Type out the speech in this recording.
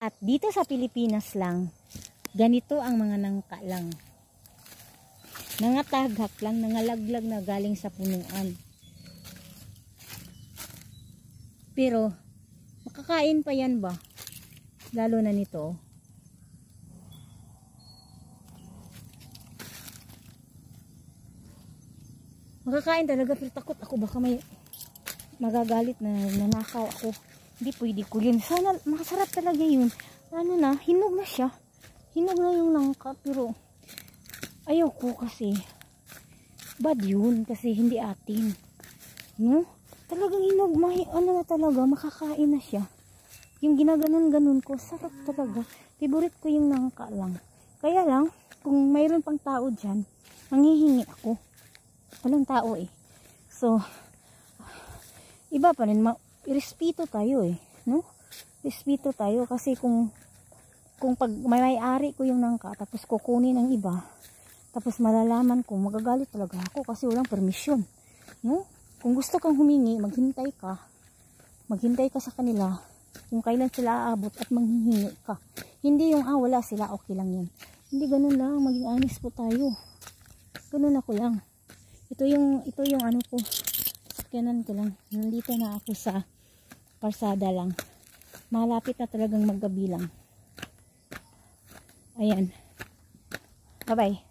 At dito sa Pilipinas lang, ganito ang mga nangka lang. Nangatagak lang, nangalaglag na galing sa punuan. Pero, makakain pa yan ba? Lalo na nito. Makakain talaga, pero takot ako baka may magagalit na nanakaw ako. Hindi pwede ko yun. Sana masarap talaga yun. Ano na, hinog na siya. Hinog na yung nangka, pero ayaw ko kasi bad yun kasi hindi atin. No? Talagang hinog, ano na talaga, makakain na siya. Yung ginaganon-ganon ko, sarap talaga. Favorite ko yung nangka lang. Kaya lang, kung mayroon pang tao dyan, manghihingi ako. Walang tao eh. So, iba pa rin, respeto tayo eh. No? Respeto tayo kasi kung pag may-ari ko yung nangka, tapos kukunin ng iba, tapos malalaman ko, magagalit talaga ako kasi walang permisyon. No? Kung gusto kang humingi, maghintay ka sa kanila kung kailan sila aabot at manghihingi ka. Hindi yung wala sila, okay lang yun. Hindi ganun lang, maging honest po tayo. Ganun ako lang. Ito yung ano ko, sakyanan ko lang. Nandito na ako sa parsada lang. Malapit na talagang maggabi lang. Ayan. Bye-bye.